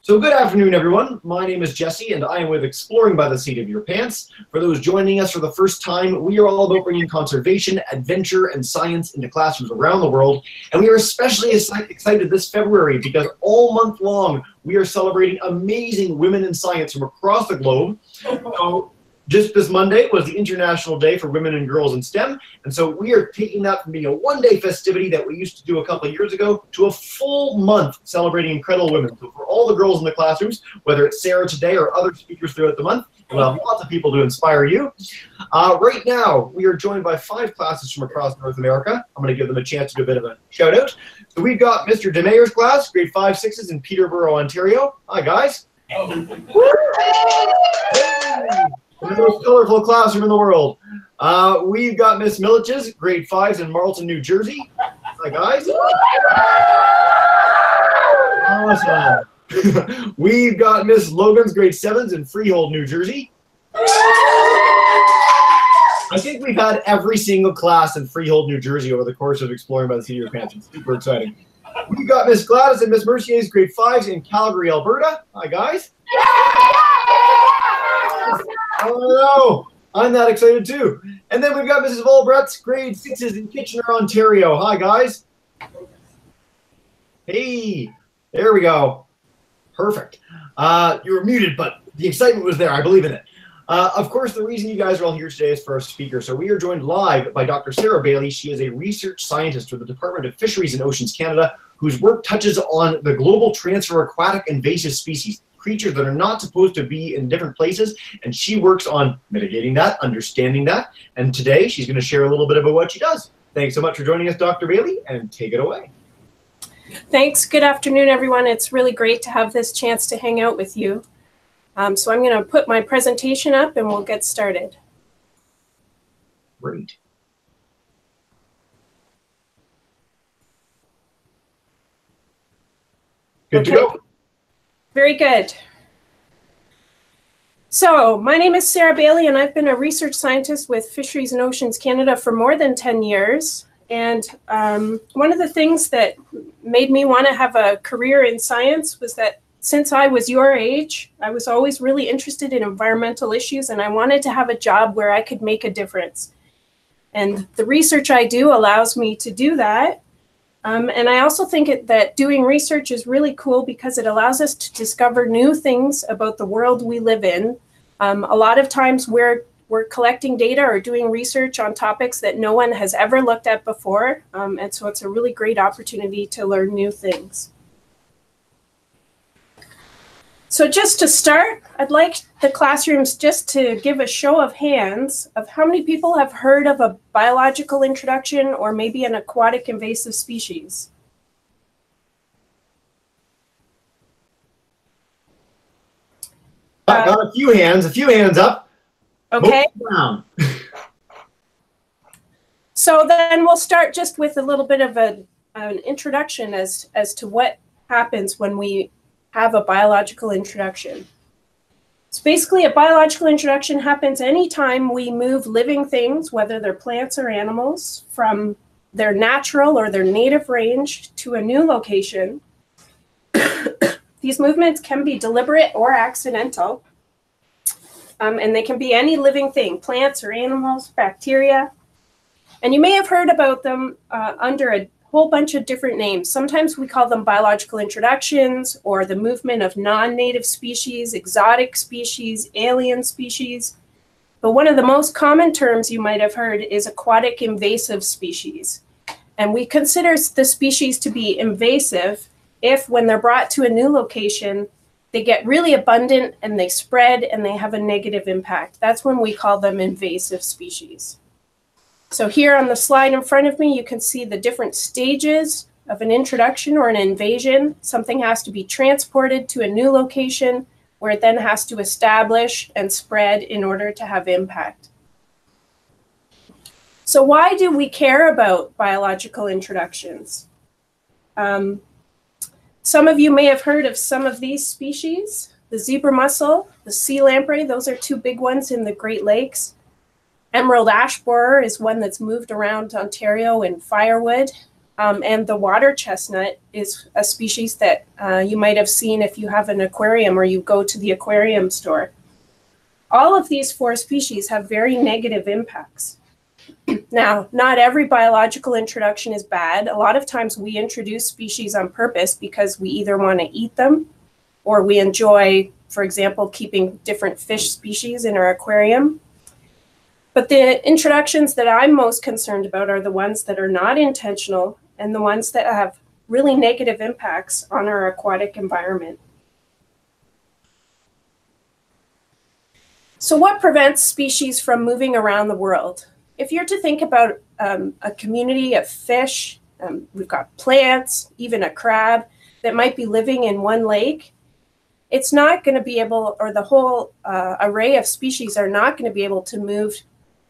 So good afternoon, everyone. My name is Jesse, and I am with Exploring by the Seat of Your Pants. For those joining us for the first time, we are all about bringing conservation, adventure, and science into classrooms around the world. And we are especially excited this February because all month long, we are celebrating amazing women in science from across the globe. So just this Monday was the International Day for Women and Girls in STEM, and so we are taking that from being a one-day festivity that we used to do a couple of years ago to a full month celebrating incredible women. So for all the girls in the classrooms, whether it's Sarah today or other speakers throughout the month, we'll have lots of people to inspire you. Right now, we are joined by 5 classes from across North America. I'm going to give them a chance to do a bit of a shout-out. So we've got Mr. DeMeyer's class, grade 5/6s in Peterborough, Ontario. Hi, guys. Hey. The most colorful classroom in the world. We've got Miss Millich's, grade 5s in Marlton, New Jersey. Hi, guys. Awesome. We've got Miss Logan's, grade 7s in Freehold, New Jersey. I think we've had every single class in Freehold, New Jersey over the course of Exploring by the Seat of Your Pants. It's super exciting. We've got Miss Gladys and Miss Mercier's, grade 5s in Calgary, Alberta. Hi, guys. Oh no, I'm that excited too. And then we've got Mrs. Volbrett's, grade 6s in Kitchener, Ontario. Hi, guys. Hey, there we go. Perfect. You were muted, but the excitement was there. I believe in it. Of course, the reason you guys are all here today is for our speaker. So we are joined live by Dr. Sarah Bailey. She is a research scientist with the Department of Fisheries and Oceans Canada, whose work touches on the global transfer of aquatic invasive species, creatures that are not supposed to be in different places, and she works on mitigating that, understanding that, and today she's going to share a little bit about what she does. Thanks so much for joining us, Dr. Bailey, and take it away. Thanks. Good afternoon, everyone. It's really great to have this chance to hang out with you. So I'm going to put my presentation up and we'll get started. Great. Good to go. Very good. So my name is Sarah Bailey, and I've been a research scientist with Fisheries and Oceans Canada for more than 10 years. And one of the things that made me want to have a career in science was that since I was your age, I was always really interested in environmental issues, and I wanted to have a job where I could make a difference. And the research I do allows me to do that. And I also think that doing research is really cool because it allows us to discover new things about the world we live in. A lot of times we're collecting data or doing research on topics that no one has ever looked at before. And so it's a really great opportunity to learn new things. So just to start, I'd like the classrooms just to give a show of hands of how many people have heard of a biological introduction or maybe an aquatic invasive species. Got a few hands up. Okay. So then we'll start just with a little bit of an introduction as to what happens when we have a biological introduction. So basically, a biological introduction happens anytime we move living things, whether they're plants or animals, from their natural or their native range to a new location. These movements can be deliberate or accidental, and they can be any living thing, plants or animals, bacteria. And you may have heard about them under a whole bunch of different names. Sometimes we call them biological introductions or the movement of non-native species, exotic species, alien species. But one of the most common terms you might have heard is aquatic invasive species. And we consider the species to be invasive if, when they're brought to a new location, they get really abundant and they spread and they have a negative impact. That's when we call them invasive species. So here on the slide in front of me, you can see the different stages of an introduction or an invasion. Something has to be transported to a new location where it then has to establish and spread in order to have impact. So why do we care about biological introductions? Some of you may have heard of some of these species, the zebra mussel, the sea lamprey. Those are 2 big ones in the Great Lakes. Emerald ash borer is one that's moved around Ontario in firewood. And the water chestnut is a species that you might have seen if you have an aquarium or you go to the aquarium store. All of these 4 species have very negative impacts. Now, not every biological introduction is bad. A lot of times we introduce species on purpose because we either want to eat them or we enjoy, for example, keeping different fish species in our aquarium. But the introductions that I'm most concerned about are the ones that are not intentional and the ones that have really negative impacts on our aquatic environment. So what prevents species from moving around the world? If you're to think about a community of fish, we've got plants, even a crab that might be living in one lake, it's not going to be able, or the whole array of species are not going to be able to move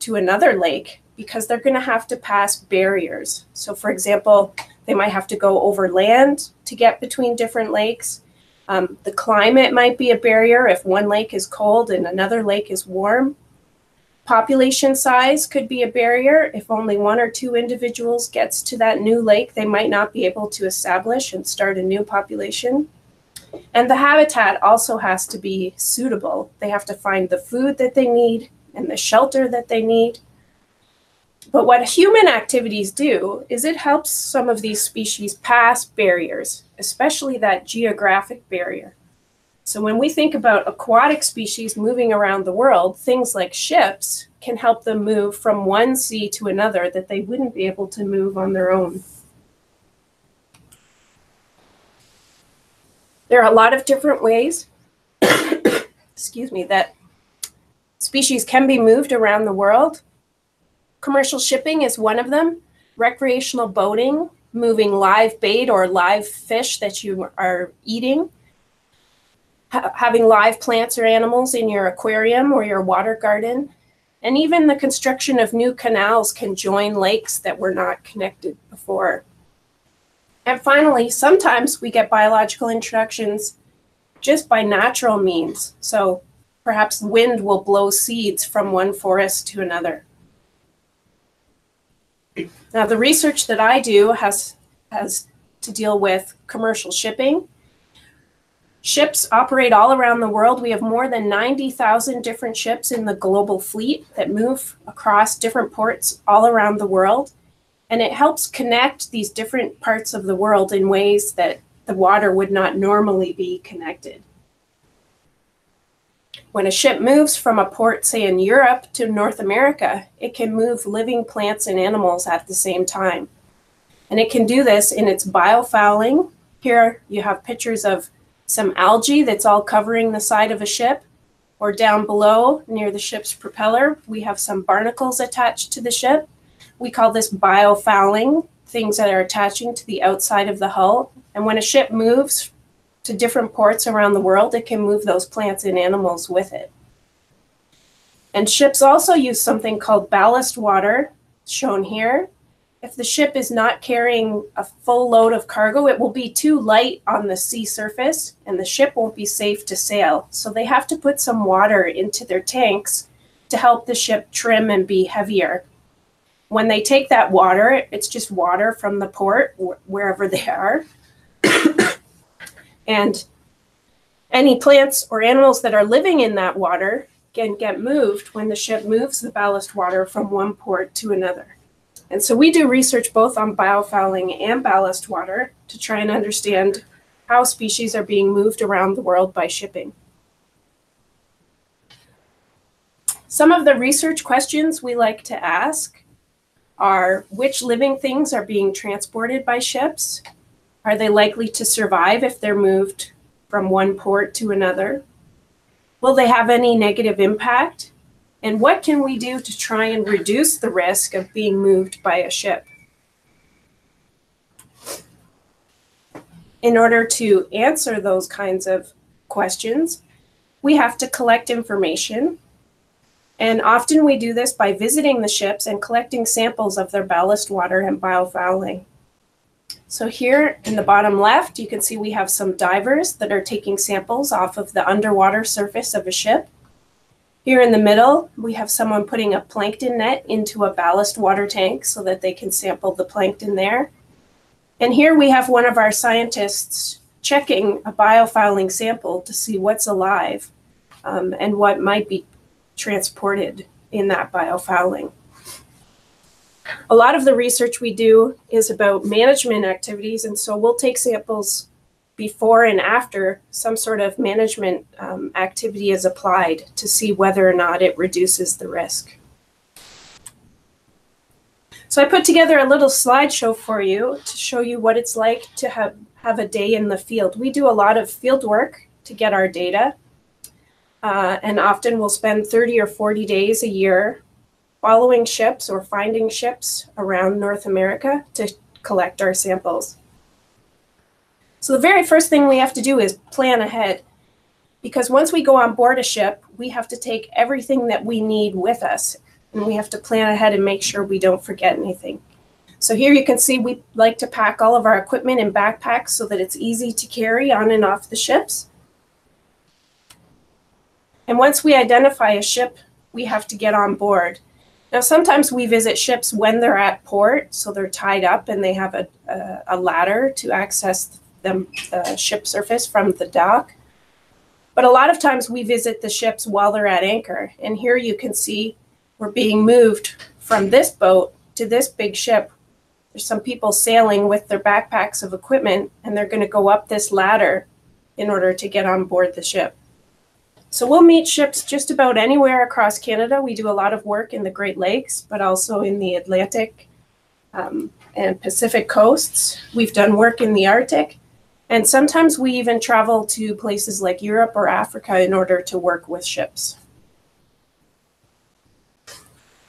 to another lake because they're going to have to pass barriers. So for example, they might have to go over land to get between different lakes. The climate might be a barrier if one lake is cold and another lake is warm. Population size could be a barrier. If only 1 or 2 individuals gets to that new lake, they might not be able to establish and start a new population. And the habitat also has to be suitable. They have to find the food that they need and the shelter that they need. But what human activities do is it helps some of these species pass barriers, especially that geographic barrier. So when we think about aquatic species moving around the world, things like ships can help them move from one sea to another that they wouldn't be able to move on their own. There are a lot of different ways, excuse me, that species can be moved around the world. Commercial shipping is one of them. Recreational boating, moving live bait or live fish that you are eating. Having live plants or animals in your aquarium or your water garden. And even the construction of new canals can join lakes that were not connected before. And finally, sometimes we get biological introductions just by natural means. So perhaps wind will blow seeds from one forest to another. Now, the research that I do has to deal with commercial shipping. Ships operate all around the world. We have more than 90,000 different ships in the global fleet that move across different ports all around the world. And it helps connect these different parts of the world in ways that the water would not normally be connected. When a ship moves from a port, say in Europe to North America, it can move living plants and animals at the same time. And it can do this in its biofouling. Here you have pictures of some algae that's all covering the side of a ship, or down below near the ship's propeller, we have some barnacles attached to the ship. We call this biofouling, things that are attaching to the outside of the hull. And when a ship moves to different ports around the world, it can move those plants and animals with it. And ships also use something called ballast water, shown here. If the ship is not carrying a full load of cargo, it will be too light on the sea surface and the ship won't be safe to sail. So they have to put some water into their tanks to help the ship trim and be heavier. When they take that water, it's just water from the port, wherever they are. And any plants or animals that are living in that water can get moved when the ship moves the ballast water from one port to another. And so we do research both on biofouling and ballast water to try and understand how species are being moved around the world by shipping. Some of the research questions we like to ask are, which living things are being transported by ships? Are they likely to survive if they're moved from one port to another? Will they have any negative impact? And what can we do to try and reduce the risk of being moved by a ship? In order to answer those kinds of questions, we have to collect information. And often we do this by visiting the ships and collecting samples of their ballast water and biofouling. So here in the bottom left, you can see we have some divers that are taking samples off of the underwater surface of a ship. Here in the middle, we have someone putting a plankton net into a ballast water tank so that they can sample the plankton there. And here we have one of our scientists checking a biofouling sample to see what's alive and what might be transported in that biofouling. A lot of the research we do is about management activities, and so we'll take samples before and after some sort of management activity is applied to see whether or not it reduces the risk. So I put together a little slideshow for you to show you what it's like to have a day in the field. We do a lot of field work to get our data, and often we'll spend 30 or 40 days a year following ships or finding ships around North America to collect our samples. So the very first thing we have to do is plan ahead, because once we go on board a ship, we have to take everything that we need with us, and we have to plan ahead and make sure we don't forget anything. So here you can see we like to pack all of our equipment in backpacks so that it's easy to carry on and off the ships. And once we identify a ship, we have to get on board. Now, sometimes we visit ships when they're at port, so they're tied up and they have a ladder to access the ship surface from the dock. But a lot of times we visit the ships while they're at anchor. And here you can see we're being moved from this boat to this big ship. There's some people sailing with their backpacks of equipment, and they're going to go up this ladder in order to get on board the ship. So we'll meet ships just about anywhere across Canada. We do a lot of work in the Great Lakes, but also in the Atlantic and Pacific coasts. We've done work in the Arctic, and sometimes we even travel to places like Europe or Africa in order to work with ships.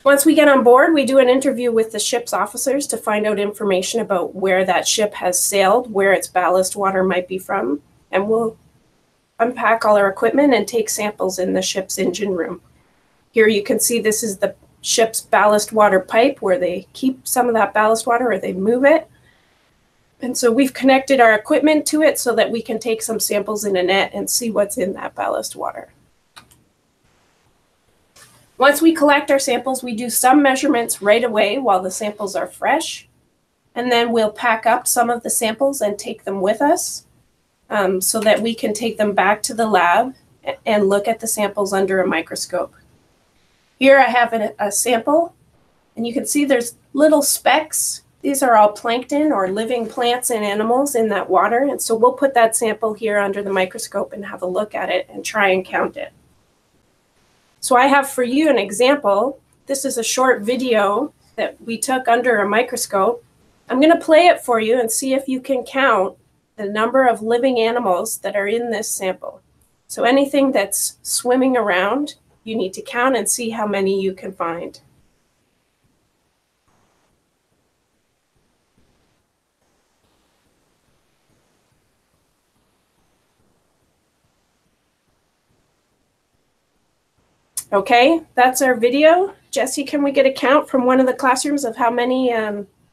Once we get on board, we do an interview with the ship's officers to find out information about where that ship has sailed, where its ballast water might be from, and we'll unpack all our equipment and take samples in the ship's engine room. Here you can see this is the ship's ballast water pipe where they keep some of that ballast water or they move it. And so we've connected our equipment to it so that we can take some samples in a net and see what's in that ballast water. Once we collect our samples, we do some measurements right away while the samples are fresh. And then we'll pack up some of the samples and take them with us so that we can take them back to the lab and look at the samples under a microscope. Here I have a sample, and you can see there's little specks. These are all plankton or living plants and animals in that water. And so we'll put that sample here under the microscope and have a look at it and try and count it. So I have for you an example. This is a short video that we took under a microscope. I'm going to play it for you and see if you can count the number of living animals that are in this sample. So anything that's swimming around, you need to count and see how many you can find. Okay, that's our video. Jesse, can we get a count from one of the classrooms of how many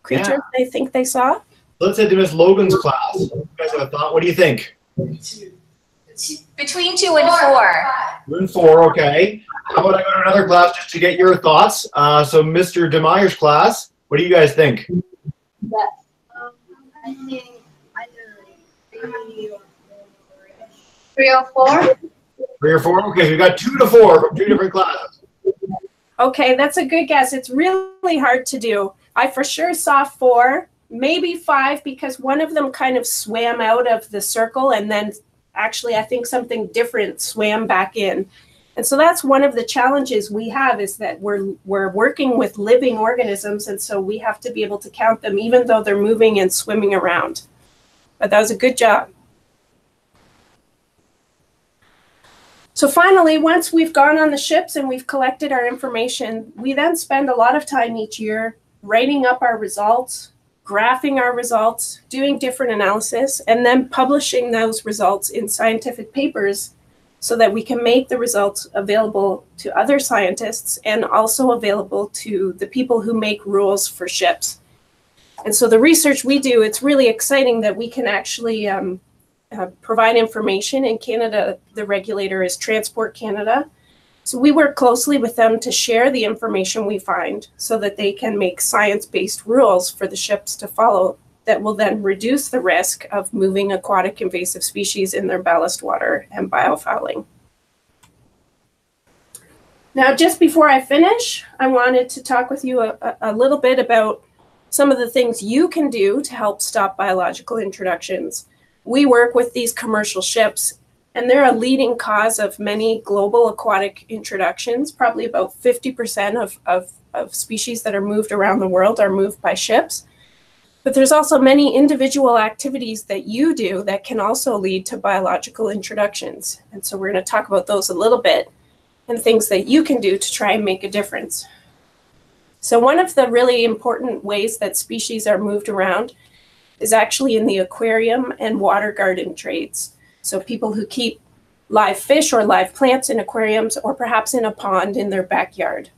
creatures they think they saw? Let's head to Miss Logan's class. You guys have a thought? What do you think? Between 2 and 4. 2 and 4, okay. How about I go to another class just to get your thoughts? So Mr. DeMeyer's class, what do you guys think? I think either 3 or 4. 3 or 4? Okay, so we got 2 to 4 from 2 different classes. Okay, that's a good guess. It's really hard to do. I for sure saw 4, maybe 5, because one of them kind of swam out of the circle, and then actually I think something different swam back in. And so that's one of the challenges we have, is that we're working with living organisms, and so we have to be able to count them even though they're moving and swimming around. But that was a good job. So finally, once we've gone on the ships and we've collected our information, we then spend a lot of time each year writing up our results, graphing our results, doing different analysis, and then publishing those results in scientific papers so that we can make the results available to other scientists and also available to the people who make rules for ships. And so the research we do, it's really exciting that we can actually provide information. In Canada, the regulator is Transport Canada. So we work closely with them to share the information we find so that they can make science-based rules for the ships to follow that will then reduce the risk of moving aquatic invasive species in their ballast water and biofouling. Now, just before I finish, I wanted to talk with you a little bit about some of the things you can do to help stop biological introductions. We work with these commercial ships, and they're a leading cause of many global aquatic introductions. Probably about 50% of species that are moved around the world are moved by ships. But there's also many individual activities that you do that can also lead to biological introductions. And so we're going to talk about those a little bit and things that you can do to try and make a difference. So one of the really important ways that species are moved around is actually in the aquarium and water garden trades. So people who keep live fish or live plants in aquariums, or perhaps in a pond in their backyard.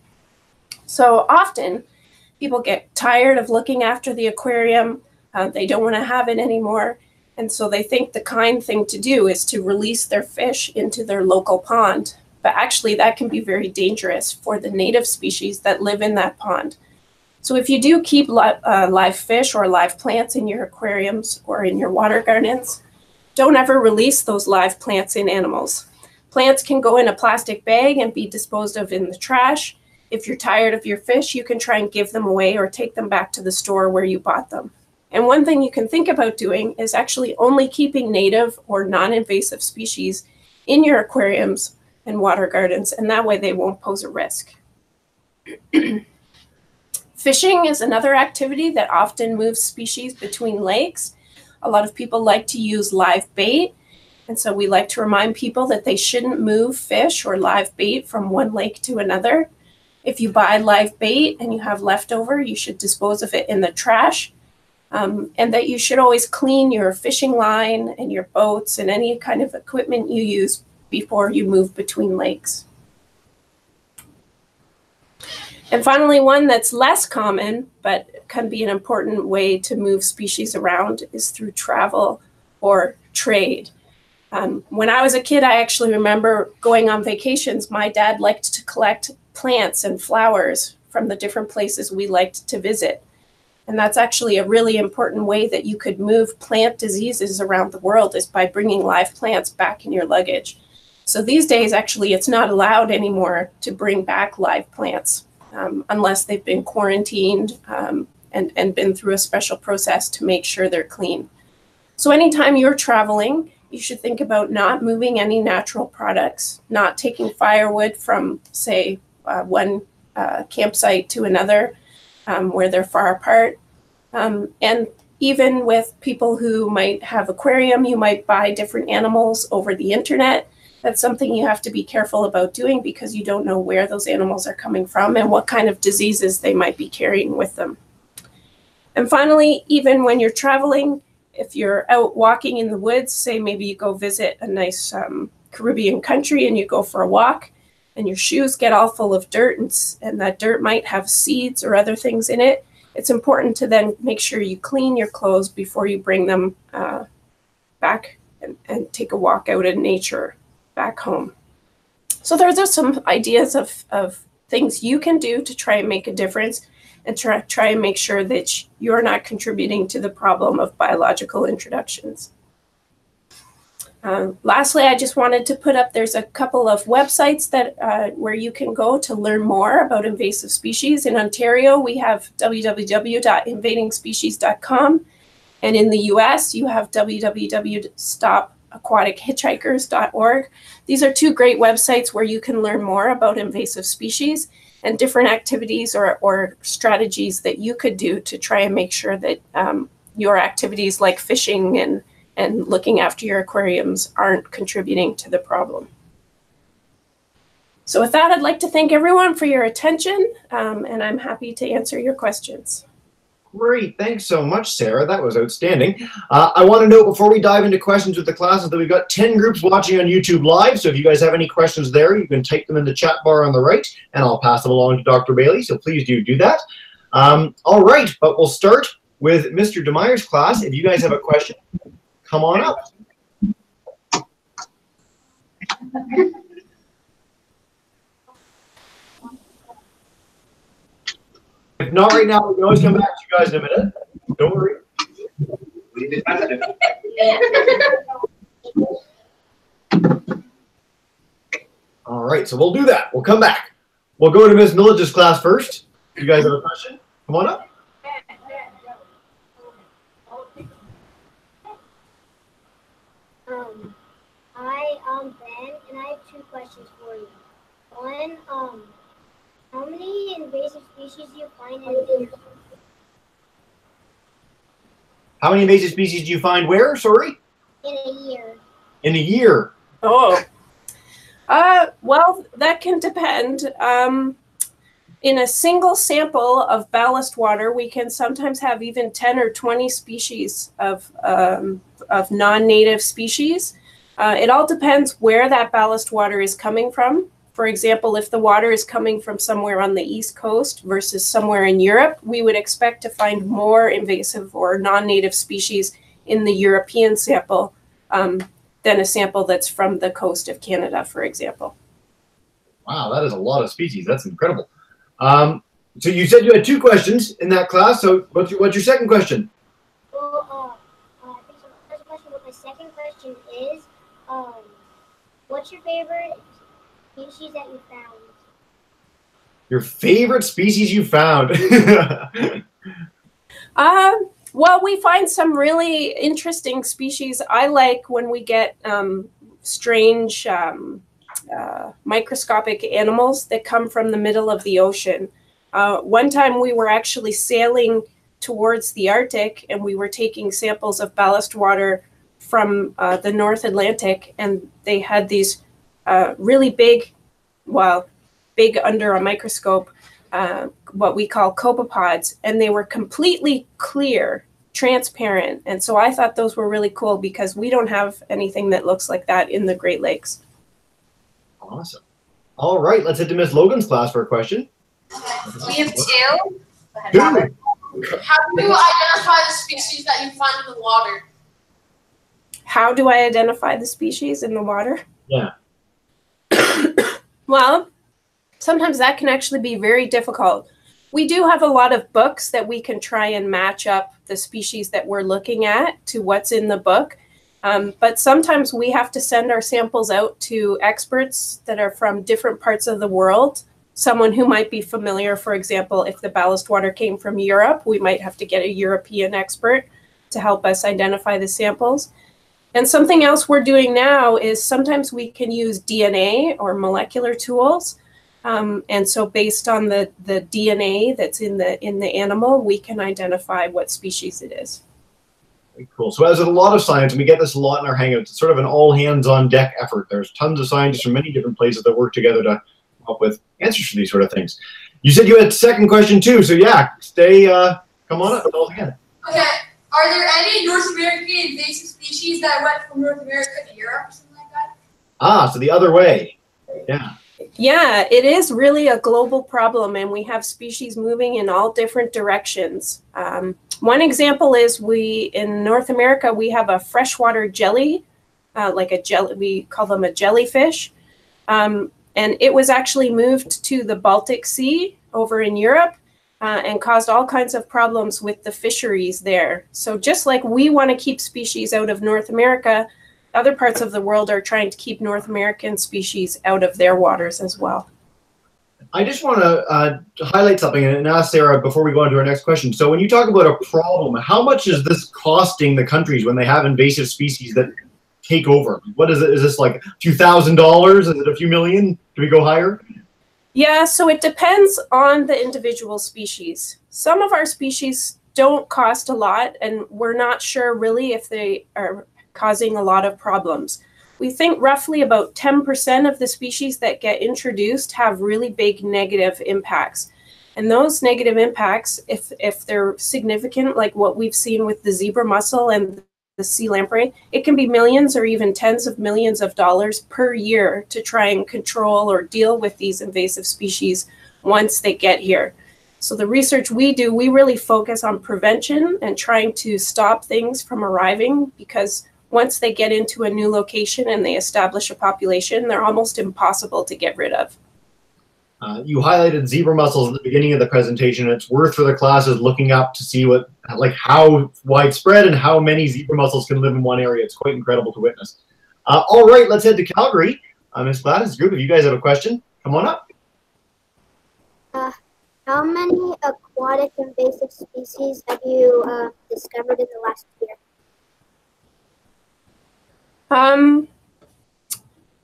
So often people get tired of looking after the aquarium. They don't want to have it anymore. And so they think the kind thing to do is to release their fish into their local pond. But actually that can be very dangerous for the native species that live in that pond. So if you do keep live fish or live plants in your aquariums or in your water gardens, don't ever release those live plants in animals. Plants can go in a plastic bag and be disposed of in the trash. If you're tired of your fish, you can try and give them away or take them back to the store where you bought them. And one thing you can think about doing is actually only keeping native or non-invasive species in your aquariums and water gardens, and that way they won't pose a risk. Fishing is another activity that often moves species between lakes. A lot of people like to use live bait, and so we like to remind people that they shouldn't move fish or live bait from one lake to another. If you buy live bait and you have leftover, you should dispose of it in the trash, and that you should always clean your fishing line and your boats and any kind of equipment you use before you move between lakes. And finally, one that's less common, but can be an important way to move species around is through travel or trade. When I was a kid, I actually remember going on vacations. My dad liked to collect plants and flowers from the different places we liked to visit. And that's actually a really important way that you could move plant diseases around the world, is by bringing live plants back in your luggage. So these days, actually, it's not allowed anymore to bring back live plants unless they've been quarantined and been through a special process to make sure they're clean. So anytime you're traveling, you should think about not moving any natural products, not taking firewood from, say, one campsite to another where they're far apart. And even with people who might have aquarium, you might buy different animals over the internet. That's something you have to be careful about doing, because you don't know where those animals are coming from and what kind of diseases they might be carrying with them. And finally, even when you're traveling, if you're out walking in the woods, say maybe you go visit a nice Caribbean country and you go for a walk and your shoes get all full of dirt, and that dirt might have seeds or other things in it, it's important to then make sure you clean your clothes before you bring them back and take a walk out in nature back home. So those are some ideas of things you can do to try and make a difference and try and make sure that you're not contributing to the problem of biological introductions. Lastly, I just wanted to put up, there's a couple of websites that where you can go to learn more about invasive species. In Ontario, we have www.invadingspecies.com, and in the US, you have www.stopaquatichitchhikers.org. These are two great websites where you can learn more about invasive species and different activities or strategies that you could do to try and make sure that your activities like fishing and looking after your aquariums aren't contributing to the problem. So with that, I'd like to thank everyone for your attention, and I'm happy to answer your questions. Great, thanks so much, Sarah. That was outstanding. I want to note before we dive into questions with the classes that we've got 10 groups watching on YouTube Live. So if you guys have any questions there, you can type them in the chat bar on the right, and I'll pass them along to Dr. Bailey. So please do that. All right, but we'll start with Mr. DeMeyer's class. If you guys have a question, come on up. If not right now, we can always come back to you guys in a minute. Don't worry. All right, so we'll do that. We'll come back. We'll go to Miss Millage's class first. You guys have a question? Come on up. Ben, and I have two questions for you. One, how many invasive species do you find in a year? How many invasive species do you find where? Sorry? In a year. In a year. Oh. Well, that can depend. In a single sample of ballast water, we can sometimes have even 10 or 20 species of non-native species. It all depends where that ballast water is coming from. For example, if the water is coming from somewhere on the East Coast versus somewhere in Europe, we would expect to find more invasive or non-native species in the European sample than a sample that's from the coast of Canada, for example. Wow, that is a lot of species. That's incredible. So you said you had two questions in that class. So what's your second question? Well, I think so. First question, but my second question is, what's your favorite species that you found? Your favorite species you found? Well, we find some really interesting species. I like when we get strange microscopic animals that come from the middle of the ocean. One time we were actually sailing towards the Arctic and we were taking samples of ballast water from the North Atlantic, and they had these really big, well, big under a microscope, what we call copepods, and they were completely clear, transparent. And so I thought those were really cool because we don't have anything that looks like that in the Great Lakes. Awesome. All right, let's head to Miss Logan's class for a question. We have two. Two. How do you identify the species that you find in the water? How do I identify the species in the water? Yeah. Well, sometimes that can actually be very difficult. We do have a lot of books that we can try and match up the species that we're looking at to what's in the book. But sometimes we have to send our samples out to experts that are from different parts of the world. Someone who might be familiar, for example, if the ballast water came from Europe, we might have to get a European expert to help us identify the samples. And something else we're doing now is sometimes we can use DNA or molecular tools. And so based on the DNA that's in the animal, we can identify what species it is. Very cool. So as with a lot of science, and we get this a lot in our hangouts, it's sort of an all hands on deck effort. There's tons of scientists from many different places that work together to come up with answers for these sort of things. You said you had a second question too, so yeah, come on up, all again. Okay. Are there any North American invasive species that went from North America to Europe or something like that? Ah, so the other way. Yeah. Yeah, it is really a global problem, and we have species moving in all different directions. One example is in North America, we have a freshwater jelly, we call them a jellyfish. And it was actually moved to the Baltic Sea over in Europe and caused all kinds of problems with the fisheries there. So just like we want to keep species out of North America, other parts of the world are trying to keep North American species out of their waters as well. I just want to highlight something and ask Sarah before we go on to our next question. So when you talk about a problem, how much is this costing the countries when they have invasive species that take over? What is it? Is this like a few $1,000s? Is it a few million? Do we go higher? Yeah, so it depends on the individual species. Some of our species don't cost a lot, and we're not sure really if they are causing a lot of problems. We think roughly about 10% of the species that get introduced have really big negative impacts. And those negative impacts, if they're significant, like what we've seen with the zebra mussel and the sea lamprey, it can be millions or even tens of millions of dollars per year to try and control or deal with these invasive species once they get here. So the research we do, we really focus on prevention and trying to stop things from arriving, because once they get into a new location and they establish a population, they're almost impossible to get rid of. You highlighted zebra mussels at the beginning of the presentation. It's worth for the classes looking up to see what, like, how widespread and how many zebra mussels can live in one area. It's quite incredible to witness. All right, let's head to Calgary. Ms. Gladys, group, if you guys have a question, come on up. How many aquatic invasive species have you discovered in the last year?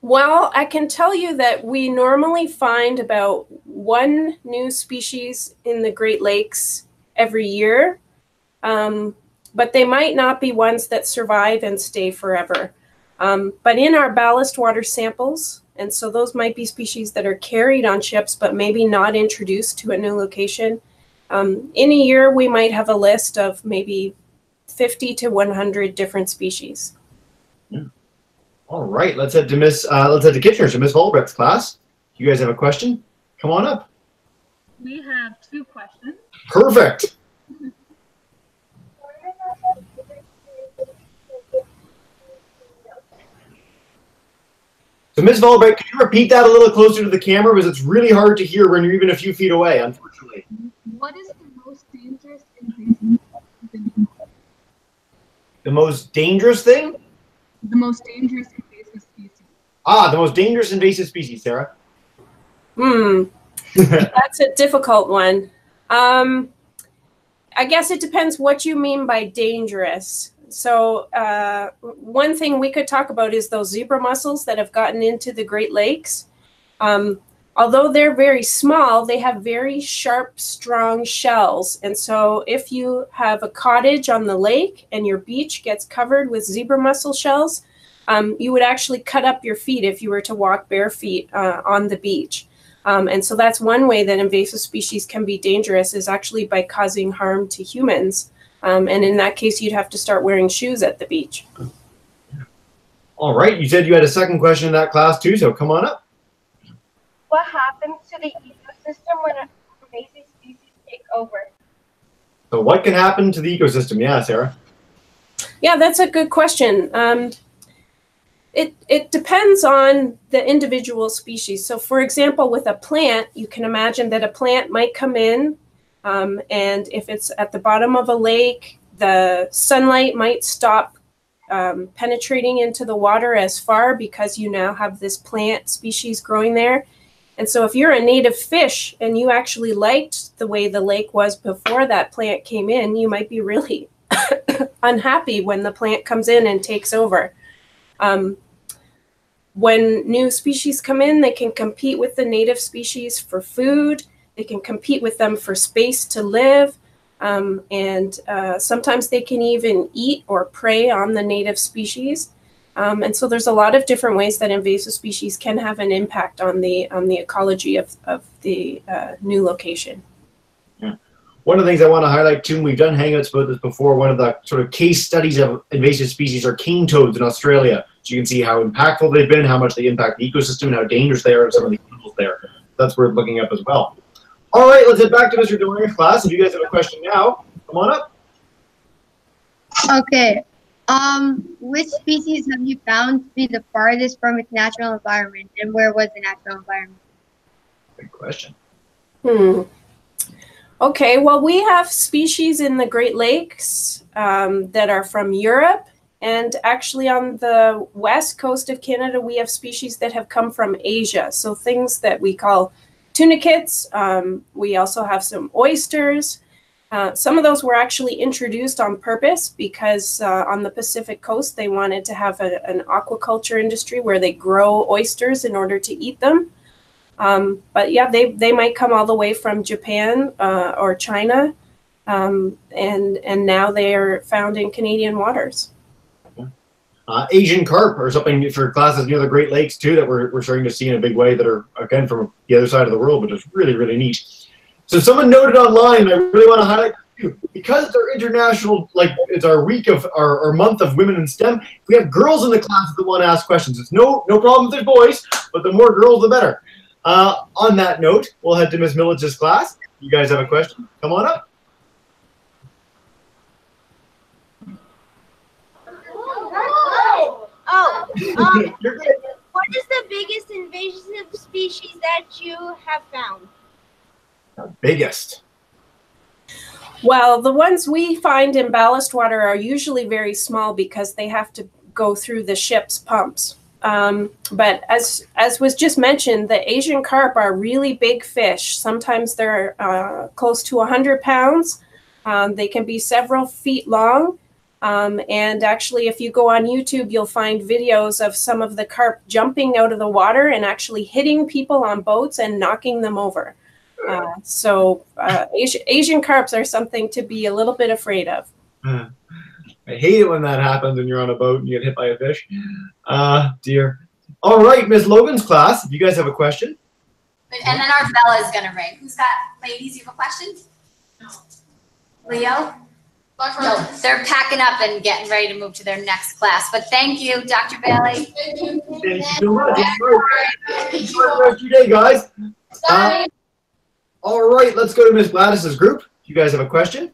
Well, I can tell you that we normally find about one new species in the Great Lakes every year, but they might not be ones that survive and stay forever. But in our ballast water samples, and so those might be species that are carried on ships, but maybe not introduced to a new location. In a year, we might have a list of maybe 50 to 100 different species. Yeah. All right, let's head to Kitchener, so Ms. Volbrecht's class. You guys have a question? Come on up. We have 2 questions. Perfect. So Ms. Volbrecht, could you repeat that a little closer to the camera, because it's really hard to hear when you're even a few feet away, unfortunately. What is the most dangerous invasive thing? The most dangerous thing? The most dangerous invasive species. Ah, the most dangerous invasive species, Sarah. That's a difficult one. I guess it depends what you mean by dangerous. So one thing we could talk about is those zebra mussels that have gotten into the Great Lakes. Although they're very small, they have very sharp, strong shells. And so if you have a cottage on the lake and your beach gets covered with zebra mussel shells, you would actually cut up your feet if you were to walk bare feet on the beach. And so that's one way that invasive species can be dangerous, is actually by causing harm to humans. And in that case, you'd have to start wearing shoes at the beach. All right, you said you had a second question in that class too, so come on up. What happens to the ecosystem when invasive species take over? So what can happen to the ecosystem? Yeah, Sarah. Yeah, that's a good question. It depends on the individual species. So for example, with a plant, you can imagine that a plant might come in, and if it's at the bottom of a lake, the sunlight might stop penetrating into the water as far, because you now have this plant species growing there. And so if you're a native fish and you actually liked the way the lake was before that plant came in, you might be really unhappy when the plant comes in and takes over. When new species come in, they can compete with the native species for food. They can compete with them for space to live. And sometimes they can even eat or prey on the native species. And so there's a lot of different ways that invasive species can have an impact on the ecology of the new location. Yeah. One of the things I want to highlight too, and we've done hangouts about this before, one of the sort of case studies of invasive species are cane toads in Australia. So you can see how impactful they've been, how much they impact the ecosystem, and how dangerous they are to some of the animals there. That's worth looking up as well. All right, let's head back to Mr. Doran's class. If you guys have a question now, come on up. Okay. Which species have you found to be the farthest from its natural environment, and where was the natural environment? Good question. Okay, well, we have species in the Great Lakes that are from Europe, and actually on the west coast of Canada, we have species that have come from Asia. So things that we call tunicates. We also have some oysters. Some of those were actually introduced on purpose because on the Pacific coast, they wanted to have an aquaculture industry where they grow oysters in order to eat them. But yeah, they might come all the way from Japan or China, and now they are found in Canadian waters. Asian carp are something for classes near the Great Lakes too that we're starting to see in a big way, that are again from the other side of the world, but it's really, really neat. So someone noted online, I really want to highlight too, because it's our international, like it's our week of our month of women in STEM. We have girls in the class that want to ask questions. It's no problem if there's boys, but the more girls, the better. On that note, we'll head to Ms. Millich's class. You guys have a question? Come on up. What is the biggest invasive species that you have found? The biggest. Well, the ones we find in ballast water are usually very small because they have to go through the ship's pumps. But as was just mentioned, the Asian carp are really big fish. Sometimes they're close to 100 pounds. They can be several feet long. And actually, if you go on YouTube, you'll find videos of some of the carp jumping out of the water and actually hitting people on boats and knocking them over. Asian carps are something to be a little bit afraid of. I hate it when that happens when you're on a boat and you get hit by a fish. Dear. All right, Miss Logan's class, if you guys have a question. And then our bell is going to ring. Who's got, ladies, you have a question? No. Leo? No, they're packing up and getting ready to move to their next class. But thank you, Dr. Bailey. Thank you so much. Enjoy the rest of your day, guys. All right, let's go to Miss Gladys's group. If you guys have a question.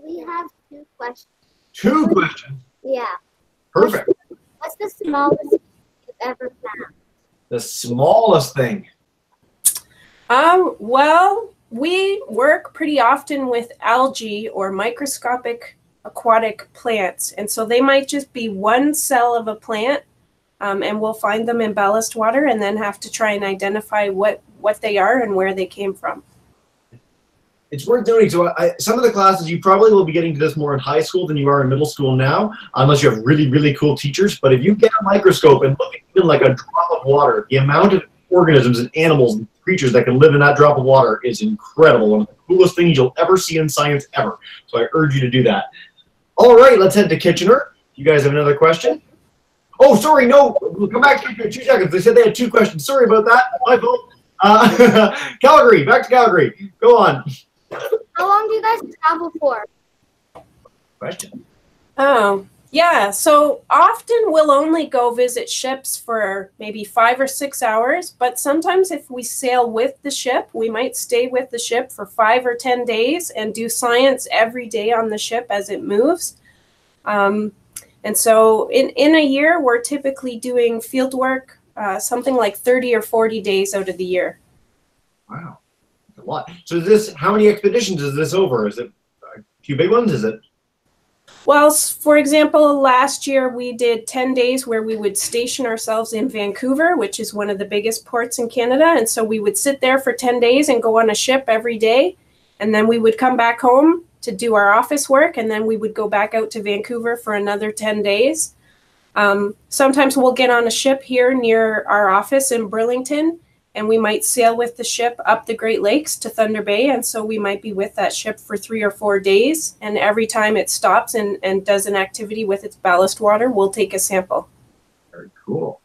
We have 2 questions. 2 questions. Yeah. Perfect. What's the smallest you've ever found? The smallest thing. Well, we work pretty often with algae or microscopic aquatic plants. And so they might just be one cell of a plant, and we'll find them in ballast water and then have to try and identify what they are and where they came from. It's worth noting, so some of the classes, you probably will be getting to this more in high school than you are in middle school now, unless you have really, really cool teachers. But if you get a microscope and look at even like a drop of water, the amount of organisms and animals and creatures that can live in that drop of water is incredible. One of the coolest things you'll ever see in science ever. So I urge you to do that. All right, let's head to Kitchener. You guys have another question? Oh, sorry, no. We'll come back to you in 2 seconds. They said they had 2 questions. Sorry about that. My fault. Calgary, back to Calgary. Go on. How long do you guys travel for? Question. Oh, yeah. So often we'll only go visit ships for maybe 5 or 6 hours, but sometimes if we sail with the ship, we might stay with the ship for 5 or 10 days and do science every day on the ship as it moves. And so in a year, we're typically doing field work, something like 30 or 40 days out of the year. Wow. A lot. So is this, how many expeditions is this over? Is it a few big ones? Is it? Well, for example, last year we did 10 days where we would station ourselves in Vancouver, which is one of the biggest ports in Canada. And so we would sit there for 10 days and go on a ship every day. And then we would come back home to do our office work. And then we would go back out to Vancouver for another 10 days. Sometimes we'll get on a ship here near our office in Burlington, and we might sail with the ship up the Great Lakes to Thunder Bay. And so we might be with that ship for 3 or 4 days. And every time it stops and does an activity with its ballast water, we'll take a sample. Very cool.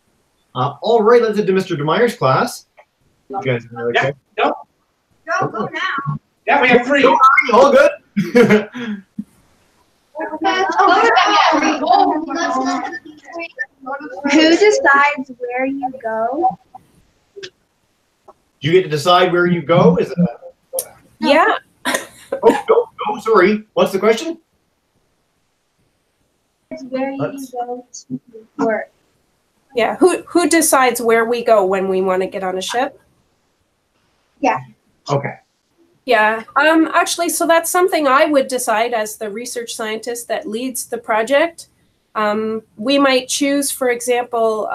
All right, let's head to Mr. DeMeyer's class. You guys have another question? Go now. Yeah, we have 3. All good? Who decides where you go? You get to decide where you go? Is it Yeah. Oh, no, sorry. What's the question? It's where you go to work. Yeah. Who decides where we go when we want to get on a ship? Yeah. Okay. Yeah. Actually, so that's something I would decide as the research scientist that leads the project. We might choose, for example,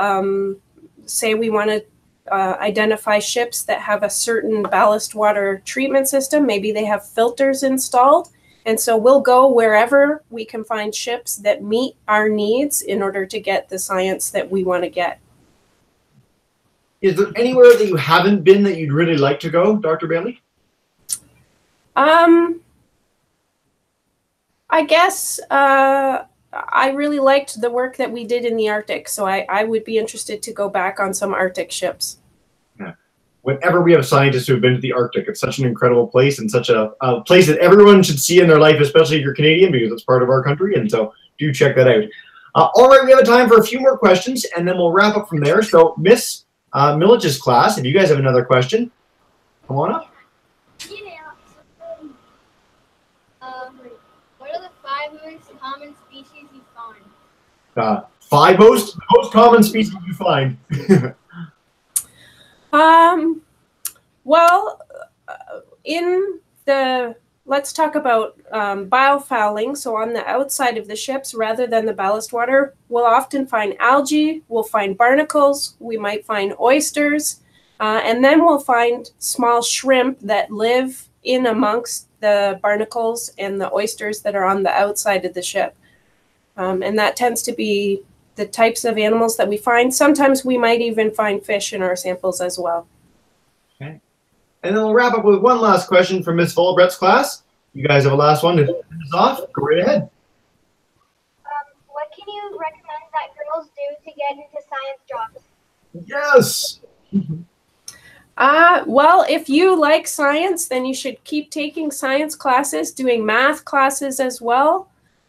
say we want to identify ships that have a certain ballast water treatment system. Maybe they have filters installed. And so we'll go wherever we can find ships that meet our needs in order to get the science that we want to get. Is there anywhere that you haven't been that you'd really like to go, Dr. Bailey? I guess I really liked the work that we did in the Arctic, so I would be interested to go back on some Arctic ships. Yeah. Whenever we have scientists who have been to the Arctic, it's such an incredible place and such a place that everyone should see in their life, especially if you're Canadian, because it's part of our country, and so do check that out. All right, we have time for a few more questions, and then we'll wrap up from there. So Miss Millich's class, if you guys have another question, come on up. What are the 5 most common species you find? Five most common species you find. Well, let's talk about biofouling. So on the outside of the ships, rather than the ballast water, we'll often find algae, we'll find barnacles, we might find oysters, and then we'll find small shrimp that live in amongst the barnacles and the oysters that are on the outside of the ship. And that tends to be the types of animals that we find. Sometimes we might even find fish in our samples as well. Okay. And then we'll wrap up with one last question from Ms. Volbrett's class. You guys have a last one to finish us off? Go right ahead. What can you recommend that girls do to get into science jobs? Yes! Well, if you like science, then you should keep taking science classes, doing math classes as well.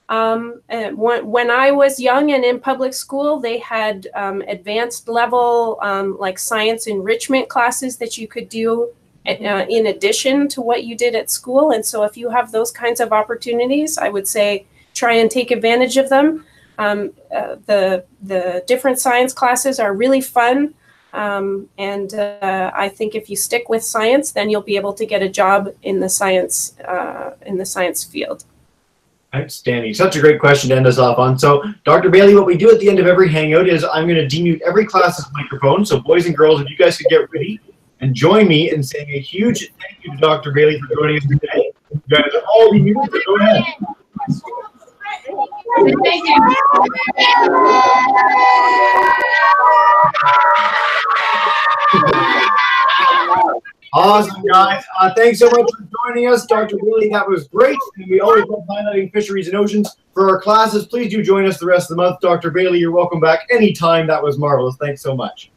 And when I was young and in public school, they had advanced level like science enrichment classes that you could do in addition to what you did at school. And so if you have those kinds of opportunities, I would say try and take advantage of them. The different science classes are really fun. And I think if you stick with science, then you'll be able to get a job in the science field. Outstanding. Such a great question to end us off on. So, Dr. Bailey, what we do at the end of every hangout is I'm going to demute every class's microphone. So, boys and girls, if you guys could get ready and join me in saying a huge thank you to Dr. Bailey for joining us today. You guys are all be muted, so go ahead. Thank you. Awesome, guys. Thanks so much for joining us, Dr. Bailey. That was great. And we always love highlighting fisheries and oceans for our classes. Please do join us the rest of the month. Dr. Bailey, you're welcome back anytime. That was marvelous. Thanks so much.